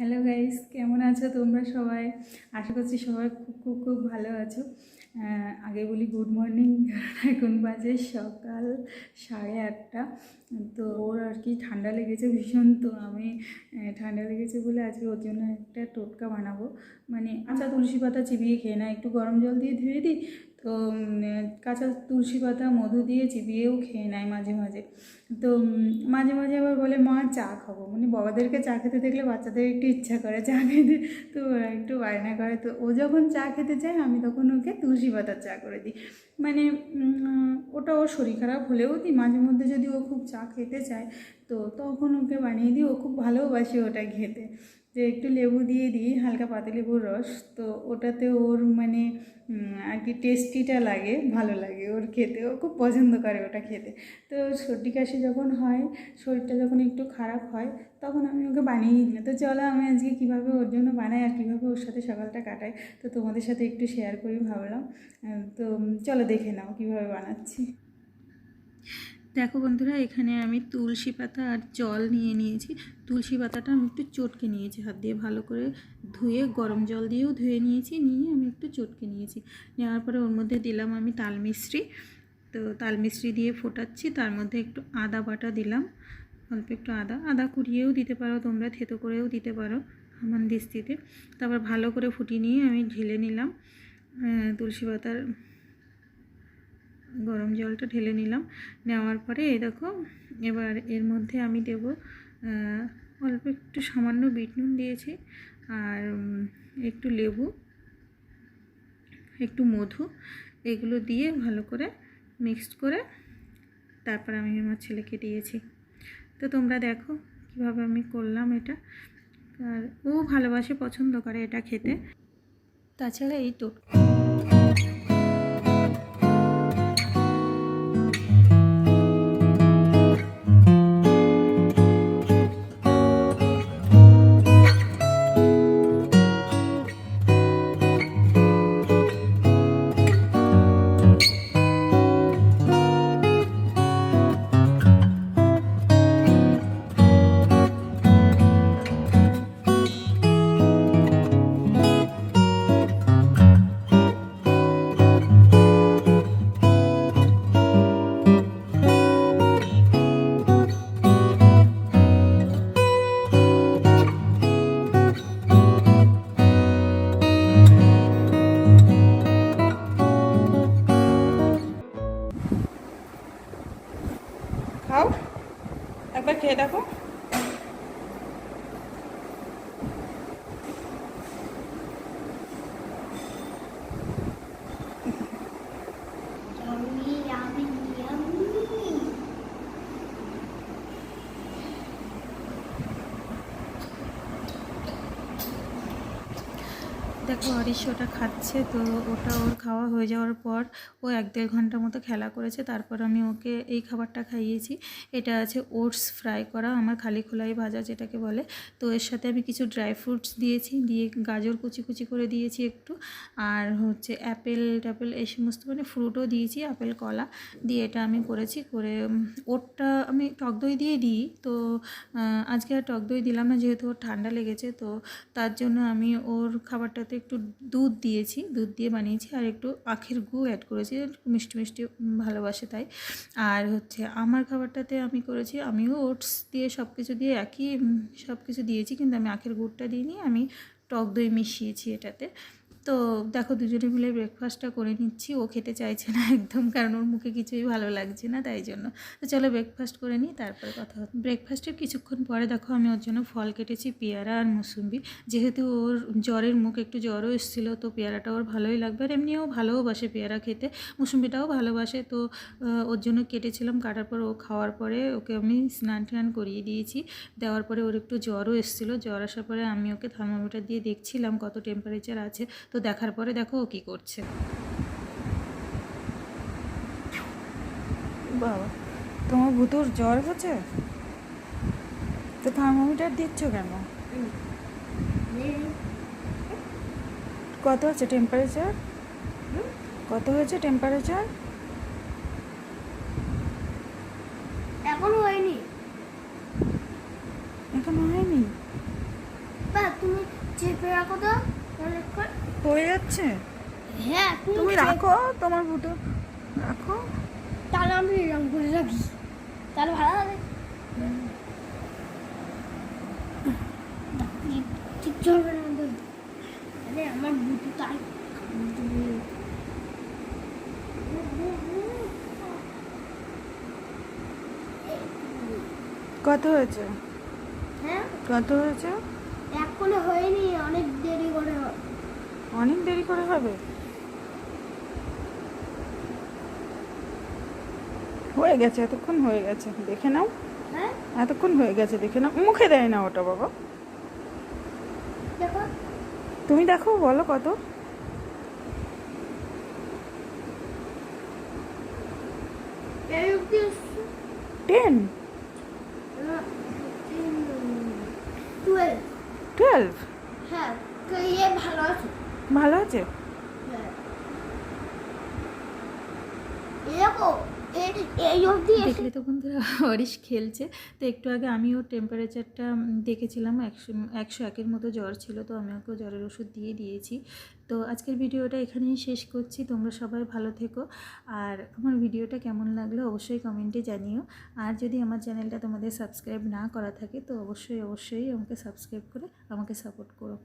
Hello guys, কেমন আছো তোমরা সবাই? আশা করছি সবাই খুব খুব খুব ভালো আছো। আগে বলি গুড মর্নিং। এখন বাজে সকাল 8:30। তো ওর আর কি ঠান্ডা লেগেছে ভীষণ। তো আমি ঠান্ডা লেগেছে বলে আজকে ওর জন্য একটা টোটকা বানাবো। মানে কাঁচা তুলসী পাতা চিবিয়ে খেয়ে না, একটু গরম জল দিয়ে ধুয়ে দিই। তো কাঁচা তুলসী পাতা মধু দিয়ে চিবিয়েও খেয়ে নেয় মাঝে মাঝে। তো মাঝে মাঝে আবার বলে মা চা খাবো, মানে বাবাদেরকে চা খেতে দেখলে বাচ্চাদের একটু ইচ্ছা করে চা খেতে। তো ওরা একটু বায়না করে। তো ও যখন চা খেতে চায় আমি তখন ওকে তুলসী পাতার চা করে দিই। মানে ওটা ওর শরীর খারাপ হলেও দিই, মাঝে মধ্যে যদি ও খুব চা খেতে চায় তো তখন ওকে বানিয়ে দিই। ও খুব ভালোবাসে ওটা খেতে। যে একটু লেবু দিয়ে দিই, হালকা পাতিলেবুর রস। তো ওটাতে ওর মানে আর কি টেস্টিটা লাগে, ভালো লাগে ওর খেতে। ও খুব পছন্দ করে ওটা খেতে। তো সর্দি কাশি যখন হয়, শরীরটা যখন একটু খারাপ হয়, তখন আমি ওকে বানিয়ে দিই। তো চলো আমি আজকে কীভাবে ওর জন্য বানাই আর কীভাবে ওর সাথে সকালটা কাটাই তো তোমাদের সাথে একটু শেয়ার করি ভাবলাম। তো চলো দেখে নাও কীভাবে বানাচ্ছি। দেখো বন্ধুরা, এখানে আমি তুলসী পাতা আর জল নিয়ে নিয়েছি। তুলসী পাতাটা আমি একটু চটকে নিয়েছি হাত দিয়ে, ভালো করে ধুয়ে গরম জল দিয়েও ধুয়ে নিয়েছি। নিয়ে আমি একটু চটকে নিয়েছি। নেওয়ার পরে ওর মধ্যে দিলাম আমি তাল মিশ্রি। তো তাল মিশ্রি দিয়ে ফোটাচ্ছি। তার মধ্যে একটু আদা বাটা দিলাম, অল্প একটু আদা কুড়িয়েও দিতে পারো তোমরা, থেতো করেও দিতে পারো হামানদিস্তিতে। তারপর ভালো করে ফুটিয়ে নিয়ে আমি ঢেলে নিলাম তুলসী পাতার গরম জলটা ঢেলে নিলাম। নেওয়ার পরে এই দেখো, এবার এর মধ্যে আমি দেব অল্প একটু সামান্য বিট নুন দিয়েছি, আর একটু লেবু, একটু মধু, এগুলো দিয়ে ভালো করে মিক্সড করে তারপর আমি আমার ছেলেকে দিয়েছি। তো তোমরা দেখো কীভাবে আমি করলাম এটা। আর ও ভালোবাসে, পছন্দ করে এটা খেতে। তাছাড়া এই তো খাও, একবার খেয়ে দেখো। দেখো হরিশ ওটা খাচ্ছে। তো ওটা ওর খাওয়া হয়ে যাওয়ার পর ও 1-1.5 ঘন্টা মতো খেলা করেছে। তারপর আমি ওকে এই খাবারটা খাইয়েছি। এটা আছে ওটস ফ্রাই করা, আমার খালি খোলাই ভাজা যেটাকে বলে। তো এর সাথে আমি কিছু ড্রাই ফ্রুটস দিয়েছি, দিয়ে গাজর কুচি কুচি করে দিয়েছি একটু, আর হচ্ছে অ্যাপেল ট্যাপেল এই সমস্ত মানে ফ্রুটও দিয়েছি, আপেল কলা দিয়ে এটা আমি করেছি। করে ওটটা আমি টক দই দিয়ে দিই। তো আজকে আর টক দই দিলাম না, যেহেতু ওর ঠান্ডা লেগেছে। তো তার জন্য আমি ওর খাবারটাতে একটু দুধ দিয়েছি, দুধ দিয়ে বানিয়েছি, আর একটু আখের গুড় অ্যাড করেছি, মিষ্টি মিষ্টি ভালোবাসে তাই। আর হচ্ছে আমার খাবারটাতে আমি করেছি, আমিও ওটস দিয়ে সব কিছু দিয়ে একই সব কিছু দিয়েছি, কিন্তু আমি আখের গুড়টা দিইনি, আমি টক দই মিশিয়েছি এটাতে। তো দেখো দুজনে মিলে ব্রেকফাস্টটা করে নিচ্ছি। ও খেতে চাইছে না একদম, কারণ ওর মুখে কিছুই ভালো লাগছে না, তাই জন্য। তো চলো ব্রেকফাস্ট করে নিই, তারপরে কথা হবে। ব্রেকফাস্টের কিছুক্ষণ পরে দেখো আমি ওর জন্য ফল কেটেছি, পেয়ারা আর মুসুম্বি। যেহেতু ওর জ্বরের মুখ, একটু জ্বরও এসেছিলো, তো পেয়ারাটা ওর ভালোই লাগবে। আর এমনিও ভালোবাসে পেয়ারা খেতে, মুসুম্বিটাও ভালোবাসে। তো ওর জন্য কেটেছিলাম। কাটার পর ও খাওয়ার পরে ওকে আমি স্নান টান করিয়ে দিয়েছি। দেওয়ার পরে ওর একটু জ্বরও এসেছিলো। জ্বর আসার পরে আমি ওকে থার্মোমিটার দিয়ে দেখছিলাম কত টেম্পারেচার আছে। তো দেখার পরে দেখো ও কী করছে। বাবা, তোমার ভুতুর জ্বর হচ্ছে, তো থার্মোমিটার দিচ্ছ কেন? কত আছে টেম্পারেচার? কত হয়েছে টেম্পারেচার? এখনো হয়নি। এখনো হয়নি? বাট চেপে রাখো তো অনেকক্ষণ। হয়ে যাচ্ছে। হ্যাঁ তুমি রাখো তোমার ফুটো রাখো। তাহলে আমি এরকম করে রাখি, তাহলে ভালো হবে। ঠিক চলবে না আমাদের। আরে আমার বুটু তাই কত হয়েছে? হ্যাঁ কত হয়েছে? এখনো হয়নি, অনেক দেরি করে হবে। অনেক দেরি করে হবে। হয়ে গেছে, এতক্ষণ হয়ে গেছে, দেখে নাও। হ্যাঁ এতক্ষণ হয়ে গেছে, দেখে নাও। মুখে দেয় না ওটা বাবা। দেখো তুমি দেখো, বলো কত। এই অবধি এসছে। 10, না, 12। 12। হ্যাঁ তো ইয়ে ভালো আছে। ভালো আছে। হ্যাঁ এরকম এই অবধি এসে দেখলে তো বন্ধুরা, অরিশ খেলছে। তো একটু আগে আমিও টেম্পারেচারটা দেখেছিলাম, 101-এর মতো জ্বর ছিল, তো আমি ওকে জ্বরের ওষুধ দিয়ে দিয়েছি। তো আজকের ভিডিওটা এখানেই শেষ করছি। তোমরা সবাই ভালো থেকো, আর আমার ভিডিওটা কেমন লাগলো অবশ্যই কমেন্টে জানিও। আর যদি আমার চ্যানেলটা তোমাদের সাবস্ক্রাইব না করা থাকে তো অবশ্যই আমাকে সাবস্ক্রাইব করে আমাকে সাপোর্ট করো।